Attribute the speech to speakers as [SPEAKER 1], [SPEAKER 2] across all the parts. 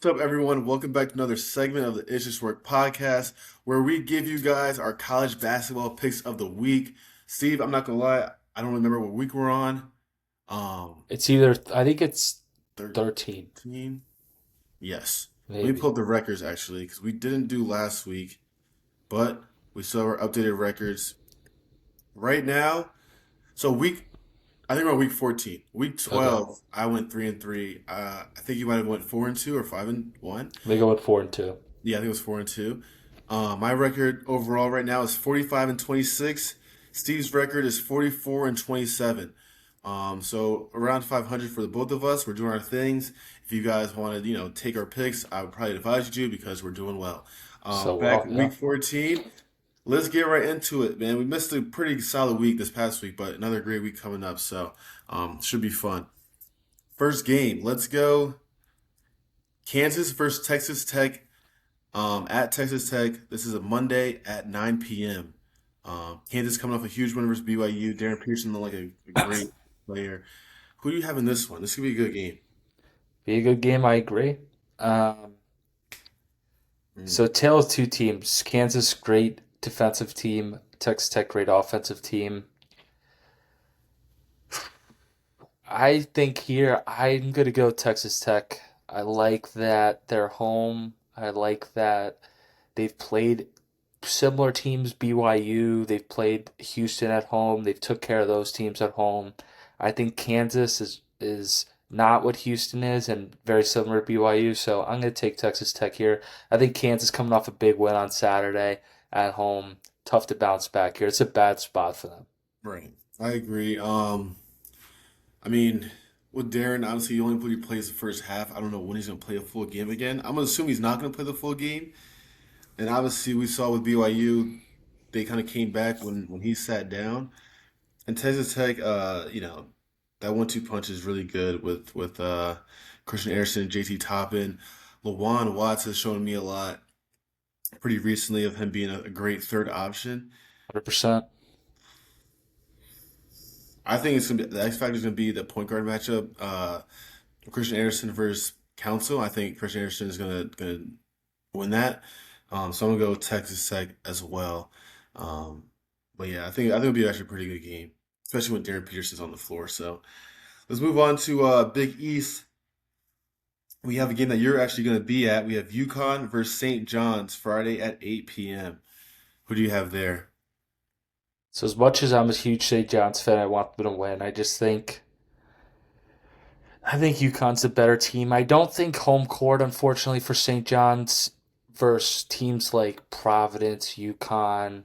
[SPEAKER 1] What's up, everyone? Welcome back to another segment of the It's Just Work podcast, where we give you guys our college basketball picks of the week. Steve, I'm not gonna lie, I don't remember what week we're on.
[SPEAKER 2] It's either I think it's 13,
[SPEAKER 1] 13? Yes. Let me pull
[SPEAKER 2] maybe.
[SPEAKER 1] up the records actually, because we didn't do last week, but we saw our updated records right now. So I think we're on week 14. Week
[SPEAKER 2] Okay.
[SPEAKER 1] 12, I went 3-3. I think you might have went 4-2 or 5-1.
[SPEAKER 2] They go with 4-2.
[SPEAKER 1] Yeah, I think it was 4-2. My record overall right now is 45-26. Steve's record is 44-27. So around 500 for the both of us. We're doing our things. If you guys want to, take our picks, I would probably advise you to because we're doing well.
[SPEAKER 2] So
[SPEAKER 1] Back
[SPEAKER 2] well,
[SPEAKER 1] in
[SPEAKER 2] yeah.
[SPEAKER 1] week 14, let's get right into it, man. We missed a pretty solid week this past week, but another great week coming up. So should be fun. First game, let's go. Kansas versus Texas Tech. At Texas Tech. This is a Monday at 9 p.m. Kansas coming off a huge win versus BYU. Darren Pearson looked like a great player. Who do you have in this one? This could be a good game.
[SPEAKER 2] Be a good game, I agree. Um,
[SPEAKER 1] Mm.
[SPEAKER 2] so tale of two teams. Kansas great defensive team, Texas Tech great offensive team. I think here I'm gonna go Texas Tech. I like that they're home. I like that they've played similar teams, BYU. They've played Houston at home. They've took care of those teams at home. I think Kansas is not what Houston is and very similar to BYU. So I'm going to take Texas Tech here. I think Kansas coming off a big win on Saturday at home. Tough to bounce back here. It's a bad spot for them.
[SPEAKER 1] Right. I agree. I mean, with Darren, obviously, he only really plays the first half. I don't know when he's going to play a full game again. I'm going to assume he's not going to play the full game. And obviously, we saw with BYU, they kind of came back when he sat down. And Texas Tech, that one-two punch is really good with Christian Anderson, JT Toppin. Lawan Watts has shown me a lot pretty recently of him being a great third option.
[SPEAKER 2] 100%.
[SPEAKER 1] I think it's gonna be the X factor is gonna be the point guard matchup. Christian Anderson versus Council. I think Christian Anderson is gonna win that. So I'm gonna go Texas Tech as well. Um, but yeah, I think it'll be actually a pretty good game, especially when Darren Peterson's on the floor. So let's move on to Big East. We have a game that you're actually going to be at. We have UConn versus St. John's Friday at 8 p.m. Who do you have there?
[SPEAKER 2] So as much as I'm a huge St. John's fan, I want them to win. I think UConn's a better team. I don't think home court, unfortunately, for St. John's versus teams like Providence, UConn,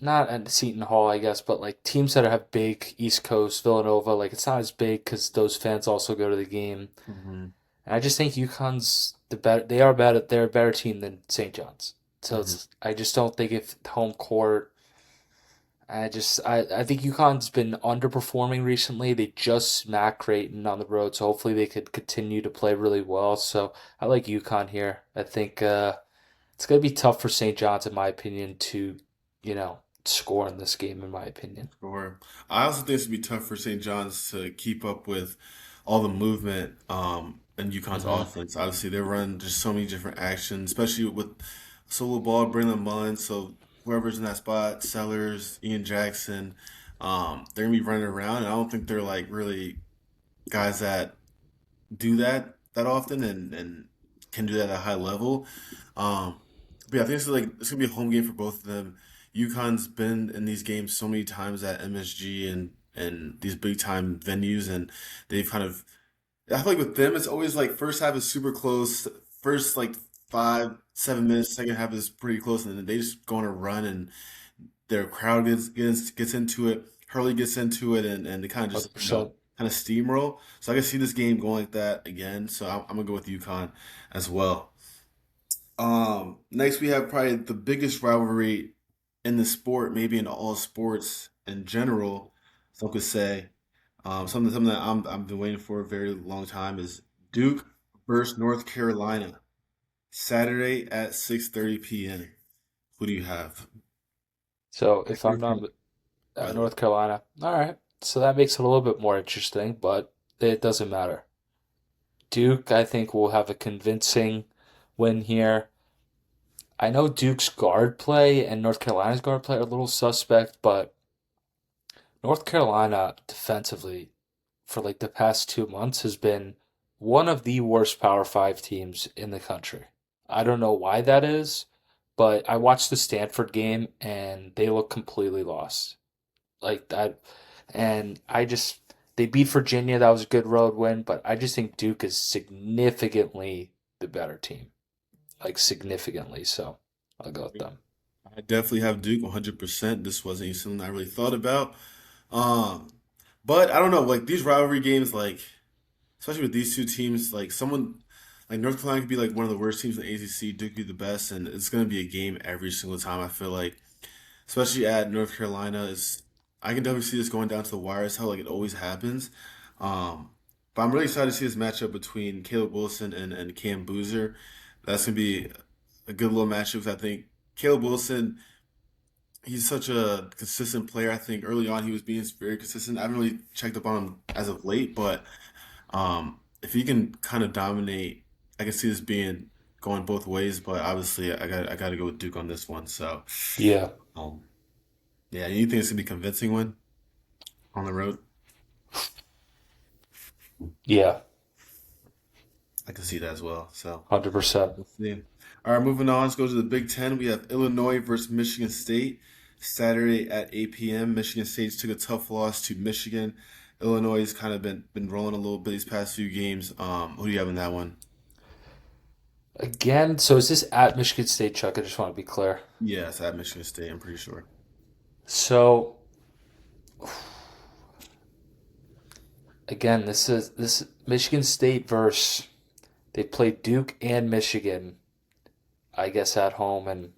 [SPEAKER 2] not at Seton Hall, I guess, but like teams that have big East Coast, Villanova, like it's not as big because those fans also go to the game.
[SPEAKER 1] Hmm.
[SPEAKER 2] And I just think UConn's the better. They are better. They're a better team than St. John's. So
[SPEAKER 1] Hmm.
[SPEAKER 2] it's. I just don't think if home court. I think UConn's been underperforming recently. They just smacked Creighton on the road, so hopefully they could continue to play really well. So I like UConn here. I think it's gonna be tough for St. John's, in my opinion, to score in this game. In my opinion.
[SPEAKER 1] Sure. I also think it's going to be tough for St. John's to keep up with all the movement in UConn's
[SPEAKER 2] Hmm.
[SPEAKER 1] offense. Obviously, they run just so many different actions, especially with solo ball, Braylon Mullins. So whoever's in that spot, Sellers, Ian Jackson, they're going to be running around. And I don't think they're like really guys that do that often and can do that at a high level. Um, but yeah, I think it's gonna be a home game for both of them. UConn's been in these games so many times at MSG and these big time venues, and they've kind of. I feel like with them, it's always like first half is super close. First like 5, 7 minutes, second half is pretty close, and then they just go on a run, and their crowd gets into it. Hurley gets into it, and they kind of just
[SPEAKER 2] 100%.
[SPEAKER 1] kind of steamroll. So I can see this game going like that again. So I'm gonna go with UConn as well. Next we have probably the biggest rivalry in the sport, maybe in all sports in general. Some could say something that I've been waiting for a very long time is Duke versus North Carolina, Saturday at 6:30 p.m. Who do you have?
[SPEAKER 2] So if I'm
[SPEAKER 1] North
[SPEAKER 2] not
[SPEAKER 1] Carolina, by the way.
[SPEAKER 2] North Carolina, all right. So that makes it a little bit more interesting, but it doesn't matter. Duke, I think, will have a convincing win here. I know Duke's guard play and North Carolina's guard play are a little suspect, but North Carolina defensively for like the past 2 months has been one of the worst Power Five teams in the country. I don't know why that is, but I watched the Stanford game and they look completely lost. Like that, and I just they beat Virginia. That was a good road win, but I just think Duke is significantly the better team, like significantly. So I'll go with them.
[SPEAKER 1] I definitely have Duke 100%. This wasn't even something I really thought about. Um, but I don't know, like these rivalry games, like especially with these two teams, like someone like North Carolina could be like one of the worst teams in the ACC, Duke could be the best, and it's going to be a game every single time. I feel like, especially at North Carolina, is I can definitely see this going down to the wire. It's how like it always happens. Um, but I'm really excited to see this matchup between Caleb Wilson and Cam Boozer. That's gonna be a good little matchup. I think Caleb Wilson, he's such a consistent player. I think early on he was being very consistent. I haven't really checked up on him as of late, but if he can kind of dominate, I can see this being going both ways. But obviously, I got to go with Duke on this one. So,
[SPEAKER 2] Yeah,
[SPEAKER 1] um, yeah, you think it's gonna be a convincing win on the road?
[SPEAKER 2] yeah,
[SPEAKER 1] I can see that as well. So,
[SPEAKER 2] 100%.
[SPEAKER 1] let's see. All right, moving on. Let's go to the Big Ten. We have Illinois versus Michigan State Saturday at 8 p.m. Michigan State took a tough loss to Michigan. Illinois has kind of been rolling a little bit these past few games. Who do you have in that one?
[SPEAKER 2] Again, so is this at Michigan State, Chuck? I just want to be clear.
[SPEAKER 1] Yes, at Michigan State. I'm pretty sure.
[SPEAKER 2] So again, this Michigan State versus they played Duke and Michigan, I guess at home, and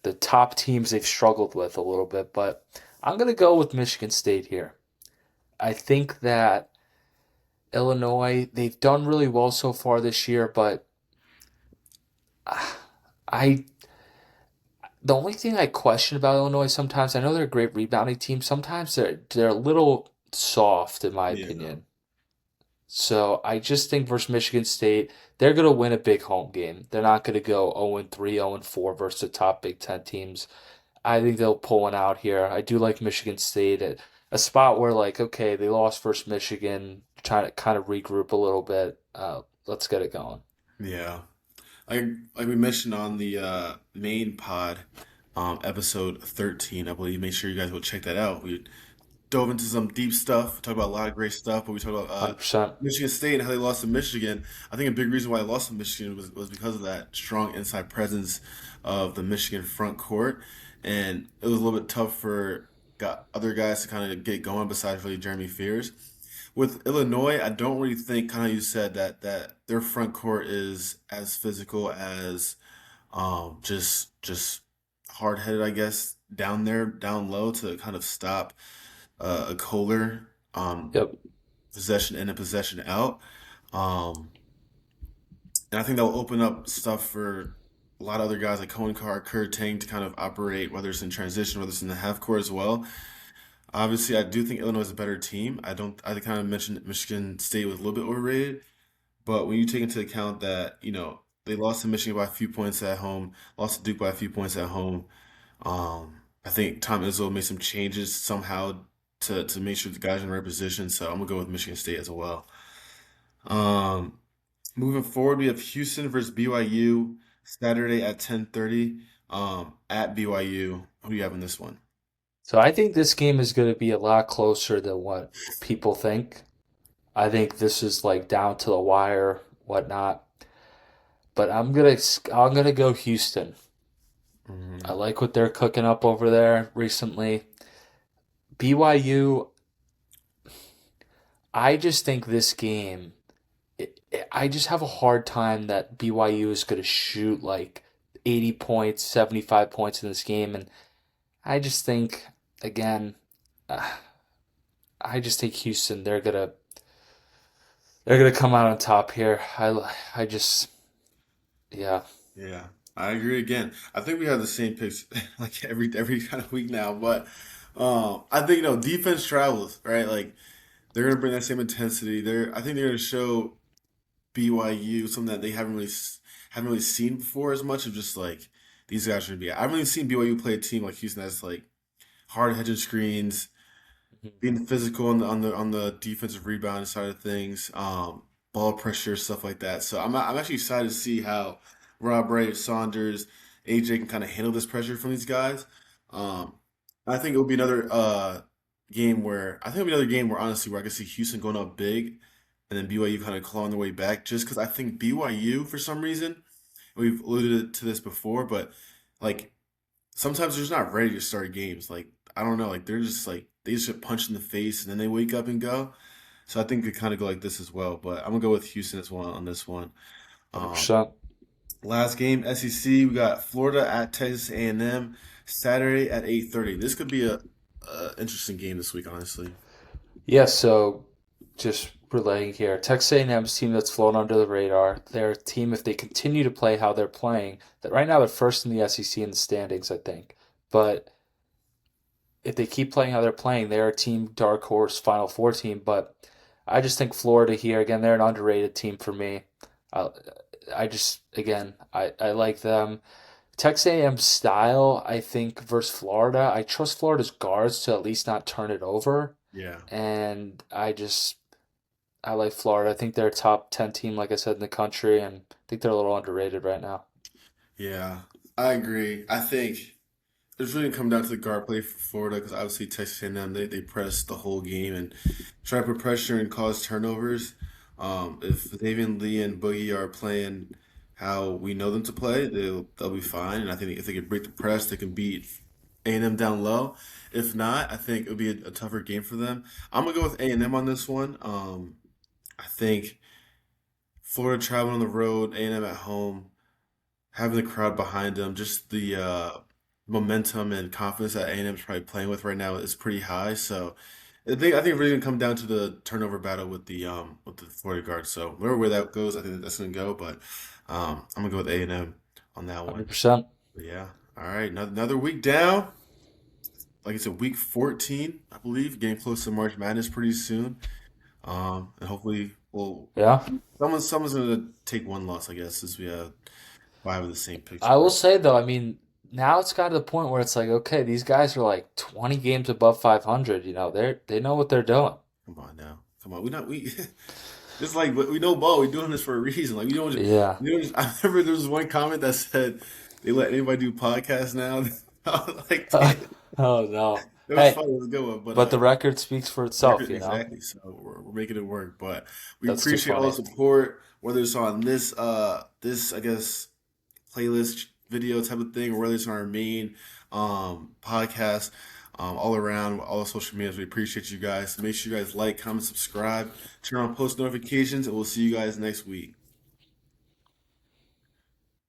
[SPEAKER 2] the top teams they've struggled with a little bit, but I'm gonna go with Michigan State here. I think that Illinois, they've done really well so far this year, but I the only thing I question about Illinois sometimes, I know they're a great rebounding team, sometimes they're a little soft in my
[SPEAKER 1] Yeah.
[SPEAKER 2] opinion. So I just think versus Michigan State, they're going to win a big home game. They're not going to go 0-3, 0-4 versus the top Big Ten teams. I think they'll pull one out here. I do like Michigan State at a spot where, like, okay, they lost versus Michigan, trying to kind of regroup a little bit. Let's get it going.
[SPEAKER 1] Yeah. Like we mentioned on the main pod, episode 13, I believe. Make sure you guys will check that out. We dove into some deep stuff, talked about a lot of great stuff, but we talked about
[SPEAKER 2] 100%.
[SPEAKER 1] Michigan State and how they lost to Michigan. I think a big reason why they lost to Michigan was because of that strong inside presence of the Michigan front court, and it was a little bit tough for got other guys to kind of get going besides really Jeremy Fears. With Illinois, I don't really think, kind of you said that their front court is as physical as just hard headed, I guess, down there, down low to kind of stop a Kohler
[SPEAKER 2] Yep.
[SPEAKER 1] possession in and possession out. Um, and I think that will open up stuff for a lot of other guys like Cohen Carr, Kurt Tang to kind of operate, whether it's in transition, whether it's in the half court as well. Obviously, I do think Illinois is a better team. I don't. I kind of mentioned Michigan State was a little bit overrated, but when you take into account that they lost to Michigan by a few points at home, lost to Duke by a few points at home, I think Tom Izzo made some changes somehow to make sure the guys are in the right position. So I'm gonna go with Michigan State as well. Um, Moving forward, we have Houston versus BYU Saturday at 10:30. At BYU. Who do you have in this one?
[SPEAKER 2] So I think this game is going to be a lot closer than what people think. I think this is like down to the wire, whatnot. But I'm gonna go Houston. I
[SPEAKER 1] Hmm.
[SPEAKER 2] like what they're cooking up over there recently. BYU, I just think this game, I just have a hard time that BYU is going to shoot like 80 points, 75 points in this game. And I just think, again, uh, I just think Houston, they're gonna come out on top here. I just, yeah,
[SPEAKER 1] Yeah, I agree again. I think we have the same picks like every kind of week now, but I think defense travels, right? Like they're gonna bring that same intensity. I think they're gonna show. BYU, something that they haven't really seen before as much of just like these guys should be. I haven't really seen BYU play a team like Houston that's like hard hedging screens,
[SPEAKER 2] Mhm.
[SPEAKER 1] being physical on the defensive rebound side of things, ball pressure, stuff like that. So I'm actually excited to see how Rob Ray, Saunders, AJ can kind of handle this pressure from these guys. Um, I think it'll be another game where honestly where I can see Houston going up big, and then BYU kind of clawing their way back. Just because I think BYU for some reason we've alluded to this before, but like sometimes they're just not ready to start games. Like I don't know, like they're just like they just get punched in the face and then they wake up and go. So I think it kind of go like this as well. But I'm gonna go with Houston as well on this one. Um,
[SPEAKER 2] 100%.
[SPEAKER 1] Last game, SEC, we got Florida at Texas A&M Saturday at 8:30. This could be a interesting game this week, honestly.
[SPEAKER 2] Yeah, so just relaying here, Texas A&M's team that's flown under the radar. They're a team, if they continue to play how they're playing, that right now they're first in the SEC in the standings, I think. But if they keep playing how they're playing, they're a team dark horse Final Four team. But I just think Florida here again, they're an underrated team for me. I, I just again, I like them. Texas A&M style, I think versus Florida, I trust Florida's guards to at least not turn it over,
[SPEAKER 1] Yeah.
[SPEAKER 2] and I like Florida. I think they're a top 10 team, like I said, in the country, and I think they're a little underrated right now.
[SPEAKER 1] Yeah, I agree. I think it's really come down to the guard play for Florida because obviously Texas A&M they press the whole game and try to put pressure and cause turnovers. If Davian Lee and Boogie are playing how we know them to play, they'll be fine. And I think if they can break the press, they can beat A&M down low. If not, I think it'll be a tougher game for them. I'm gonna go with A&M on this one. I think Florida traveling on the road, A&M at home, having the crowd behind them, just the momentum and confidence that A&M is probably playing with right now is pretty high. So I think it's really gonna come down to the turnover battle with the Florida guards. So where that goes, I think that's gonna go. But I'm gonna go with A&M on that one.
[SPEAKER 2] 100%.
[SPEAKER 1] But yeah, all right, another week down. Like it's a week 14, I believe, getting close to March Madness pretty soon. And hopefully, well,
[SPEAKER 2] Yeah.
[SPEAKER 1] someone's gonna take one loss, I guess, since we have five of the same
[SPEAKER 2] I will
[SPEAKER 1] picture.
[SPEAKER 2] say though, I mean, now it's got to the point where it's like, okay, these guys are like 20 games above 500, they know what they're doing.
[SPEAKER 1] Come on now. Come on. We not we it's like we know ball. We're doing this for a reason. Like we don't just,
[SPEAKER 2] Yeah.
[SPEAKER 1] we don't just I remember there was one comment that said they let anybody do podcasts now. I was like, damn,
[SPEAKER 2] Oh no.
[SPEAKER 1] that was
[SPEAKER 2] Hey,
[SPEAKER 1] funny. It was a good one. But
[SPEAKER 2] but the record speaks for itself,
[SPEAKER 1] record
[SPEAKER 2] you know?
[SPEAKER 1] exactly. So we're making it work. But we
[SPEAKER 2] That's too
[SPEAKER 1] appreciate all the
[SPEAKER 2] funny.
[SPEAKER 1] support, whether it's on this I guess playlist video type of thing, or whether it's on our main podcast, all around, all the social medias. We appreciate you guys. Make sure you guys like, comment, subscribe, turn on post notifications, and we'll see you guys next week.